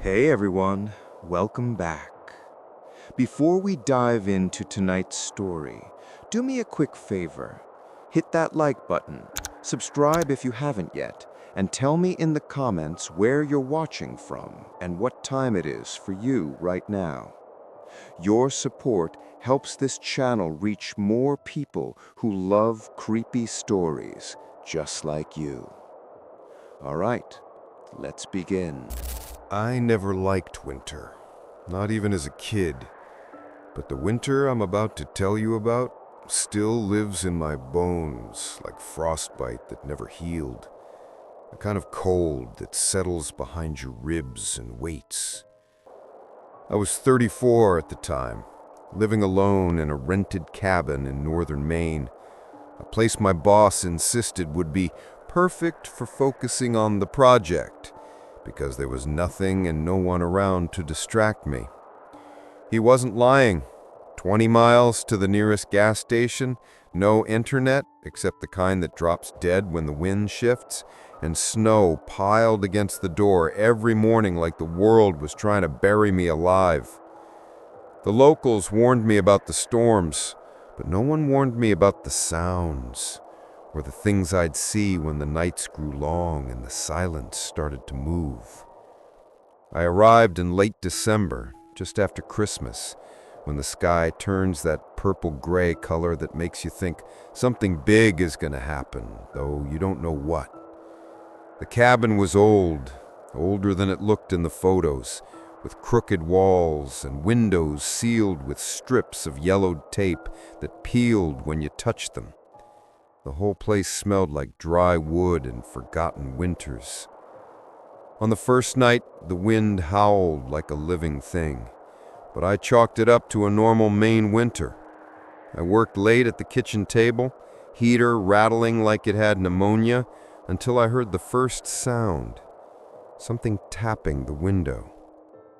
Hey everyone, welcome back. Before we dive into tonight's story, do me a quick favor. Hit that like button, subscribe if you haven't yet, and tell me in the comments where you're watching from and what time it is for you right now. Your support helps this channel reach more people who love creepy stories just like you. All right, let's begin. I never liked winter, not even as a kid. But the winter I'm about to tell you about still lives in my bones like frostbite that never healed. A kind of cold that settles behind your ribs and waits. I was 34 at the time, living alone in a rented cabin in northern Maine, a place my boss insisted would be perfect for focusing on the project, because there was nothing and no one around to distract me. He wasn't lying. 20 miles to the nearest gas station, no internet except the kind that drops dead when the wind shifts, and snow piled against the door every morning like the world was trying to bury me alive. The locals warned me about the storms, but no one warned me about the sounds, or the things I'd see when the nights grew long and the silence started to move. I arrived in late December, just after Christmas, when the sky turns that purple-gray color that makes you think something big is going to happen, though you don't know what. The cabin was old, older than it looked in the photos, with crooked walls and windows sealed with strips of yellowed tape that peeled when you touched them. The whole place smelled like dry wood and forgotten winters. On the first night, the wind howled like a living thing, but I chalked it up to a normal Maine winter. I worked late at the kitchen table, heater rattling like it had pneumonia, until I heard the first sound. Something tapping the window.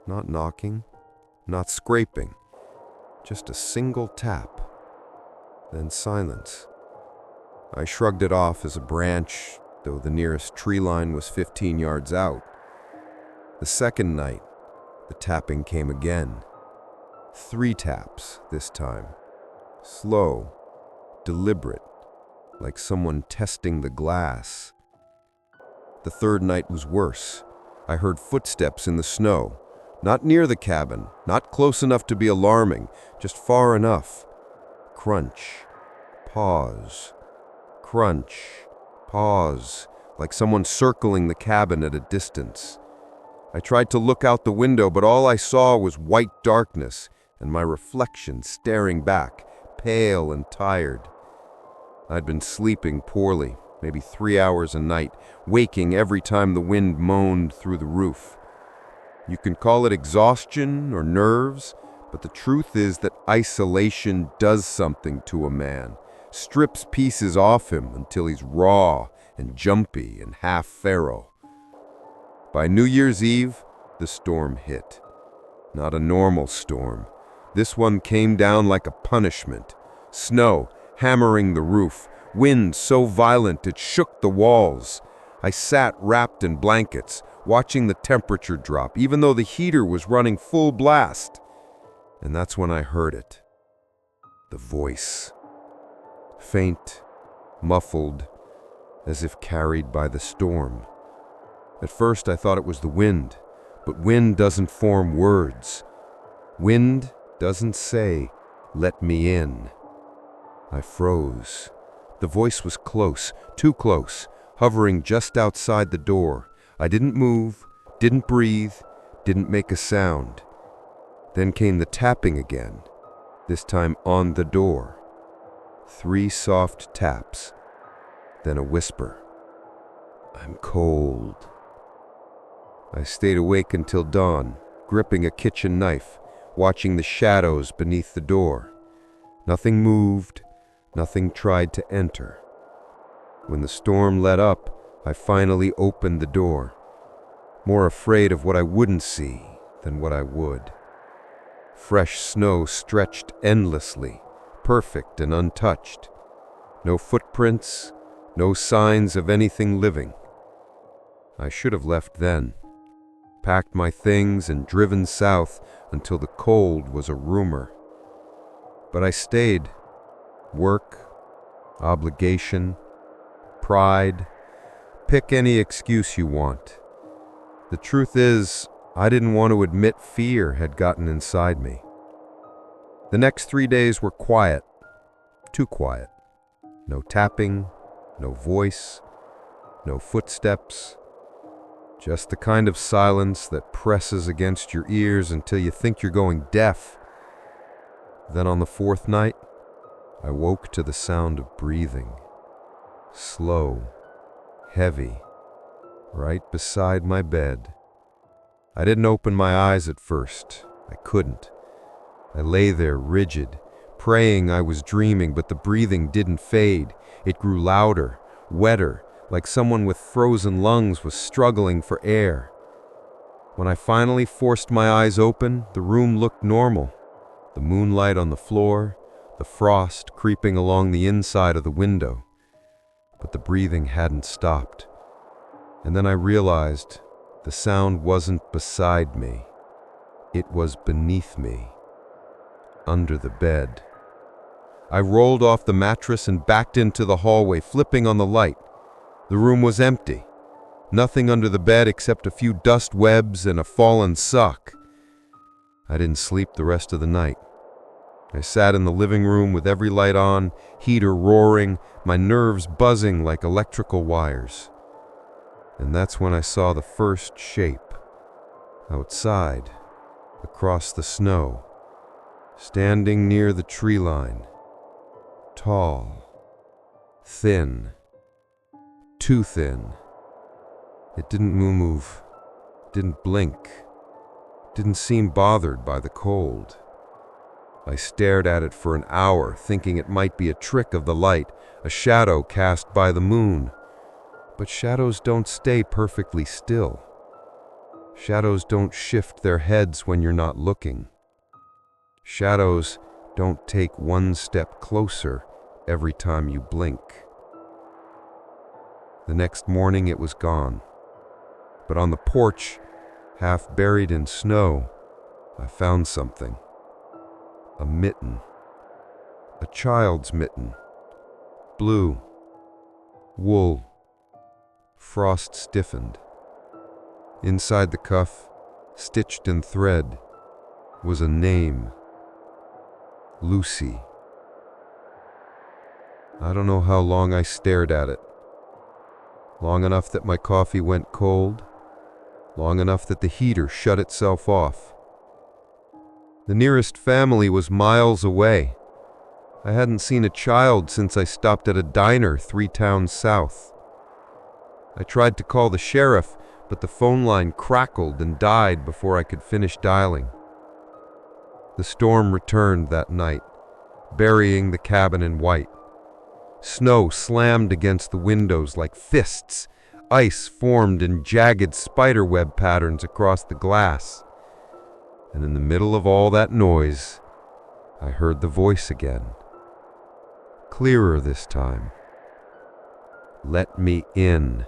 Not knocking, not scraping, just a single tap. Then silence. I shrugged it off as a branch, though the nearest tree line was 15 yards out. The second night, the tapping came again. 3 taps this time. Slow, deliberate, like someone testing the glass. The third night was worse. I heard footsteps in the snow. Not near the cabin, not close enough to be alarming, just far enough. Crunch, pause. Crunch, pause, like someone circling the cabin at a distance. I tried to look out the window, but all I saw was white darkness and my reflection staring back, pale and tired. I'd been sleeping poorly, maybe 3 hours a night, waking every time the wind moaned through the roof. You can call it exhaustion or nerves, but the truth is that isolation does something to a man. Strips pieces off him until he's raw and jumpy and half feral. By New Year's Eve, the storm hit. Not a normal storm. This one came down like a punishment. Snow hammering the roof, wind so violent it shook the walls. I sat wrapped in blankets, watching the temperature drop, even though the heater was running full blast. And that's when I heard it. The voice. Faint, muffled, as if carried by the storm. At first I thought it was the wind, but wind doesn't form words. Wind doesn't say, "Let me in." I froze. The voice was close, too close, hovering just outside the door. I didn't move, didn't breathe, didn't make a sound. Then came the tapping again, this time on the door. 3 soft taps, then a whisper. "I'm cold." I stayed awake until dawn, gripping a kitchen knife, watching the shadows beneath the door. Nothing moved, nothing tried to enter. When the storm let up, I finally opened the door, more afraid of what I wouldn't see than what I would. Fresh snow stretched endlessly, perfect and untouched. No footprints, no signs of anything living. I should have left then. packed my things, and driven south until the cold was a rumor. But I stayed. Work, obligation, pride. Pick any excuse you want. The truth is, I didn't want to admit fear had gotten inside me. The next 3 days were quiet, too quiet. No tapping, no voice, no footsteps. Just the kind of silence that presses against your ears until you think you're going deaf. Then on the fourth night, I woke to the sound of breathing. Slow, heavy, right beside my bed. I didn't open my eyes at first. I couldn't. I lay there rigid, praying I was dreaming, but the breathing didn't fade. It grew louder, wetter, like someone with frozen lungs was struggling for air. When I finally forced my eyes open, the room looked normal. The moonlight on the floor, the frost creeping along the inside of the window. But the breathing hadn't stopped. And then I realized the sound wasn't beside me. It was beneath me, under the bed. I rolled off the mattress and backed into the hallway, flipping on the light. The room was empty. Nothing under the bed except a few dust webs and a fallen sock. I didn't sleep the rest of the night. I sat in the living room with every light on, heater roaring, my nerves buzzing like electrical wires. And that's when I saw the first shape. Outside, across the snow, standing near the tree line. Tall, thin, too thin. It didn't move, didn't blink, didn't seem bothered by the cold. I stared at it for an hour, thinking it might be a trick of the light, a shadow cast by the moon. But shadows don't stay perfectly still. Shadows don't shift their heads when you're not looking. Shadows don't take one step closer every time you blink. The next morning it was gone. But on the porch, half buried in snow, I found something. A mitten. A child's mitten. Blue. Wool. Frost stiffened. Inside the cuff, stitched in thread, was a name. Lucy. I don't know how long I stared at it. Long enough that my coffee went cold. Long enough that the heater shut itself off. The nearest family was miles away. I hadn't seen a child since I stopped at a diner 3 towns south. I tried to call the sheriff, but the phone line crackled and died before I could finish dialing. The storm returned that night, burying the cabin in white. Snow slammed against the windows like fists. Ice formed in jagged spiderweb patterns across the glass. And in the middle of all that noise, I heard the voice again. Clearer this time. Let me in.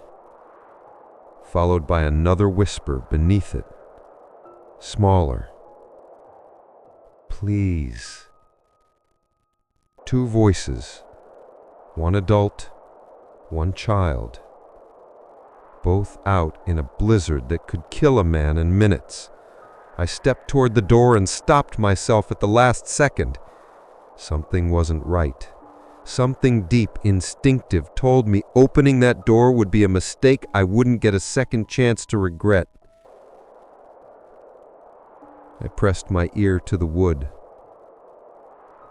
Followed by another whisper beneath it. Smaller. Please. 2 voices. One adult, one child. Both out in a blizzard that could kill a man in minutes. I stepped toward the door and stopped myself at the last second. Something wasn't right. Something deep, instinctive, told me opening that door would be a mistake I wouldn't get a second chance to regret. I pressed my ear to the wood.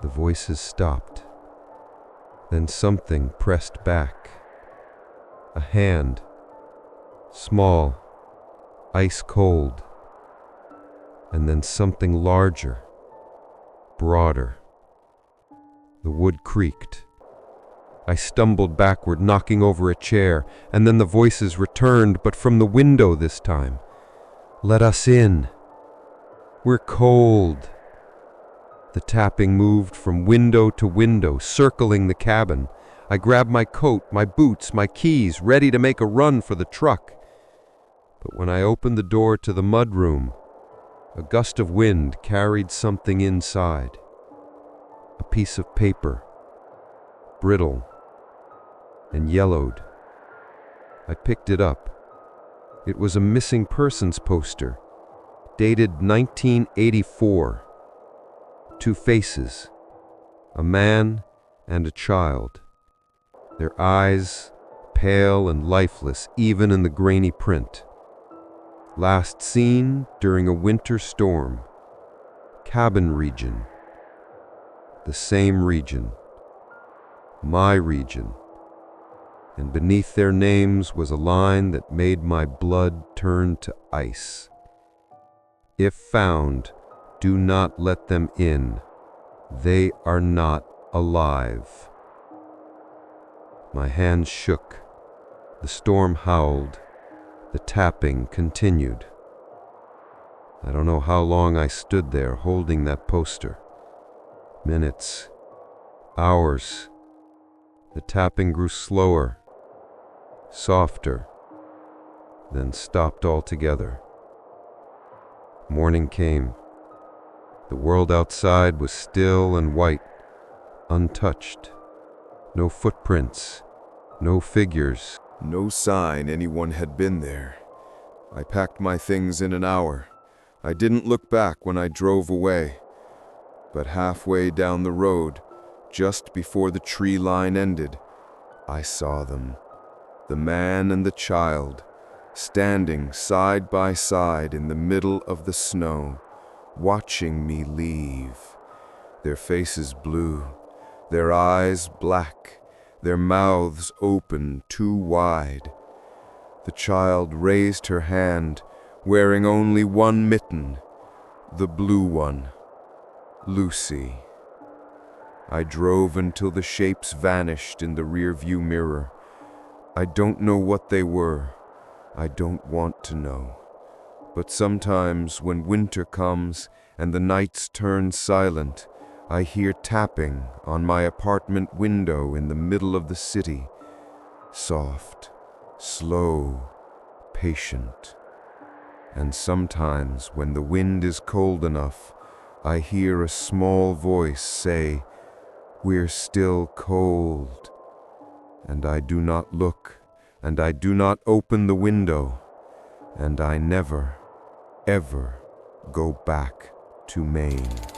The voices stopped. Then something pressed back. A hand. Small. Ice cold. And then something larger. Broader. The wood creaked. I stumbled backward, knocking over a chair, and then the voices returned, but from the window this time. Let us in. We're cold. The tapping moved from window to window, circling the cabin. I grabbed my coat, my boots, my keys, ready to make a run for the truck. But when I opened the door to the mudroom, a gust of wind carried something inside. A piece of paper, brittle and yellowed. I picked it up. It was a missing persons poster, dated 1984. Two faces, a man and a child. Their eyes pale and lifeless, even in the grainy print. Last seen during a winter storm. Cabin region. The same region. My region. And beneath their names was a line that made my blood turn to ice. If found, do not let them in. They are not alive. My hands shook. The storm howled. The tapping continued. I don't know how long I stood there holding that poster. Minutes. Hours. The tapping grew slower, softer, then stopped altogether. Morning came. The world outside was still and white, untouched. No footprints, no figures. No sign anyone had been there. I packed my things in an hour. I didn't look back when I drove away. But halfway down the road, just before the tree line ended, I saw them. The man and the child, standing side by side in the middle of the snow, watching me leave. Their faces blue, their eyes black, their mouths open too wide. The child raised her hand, wearing only one mitten, the blue one, Lucy. I drove until the shapes vanished in the rearview mirror. I don't know what they were. I don't want to know. But sometimes when winter comes and the nights turn silent, I hear tapping on my apartment window in the middle of the city. Soft, slow, patient. And sometimes when the wind is cold enough, I hear a small voice say, "We're still cold." And I do not look, and I do not open the window, and I never, ever go back to Maine.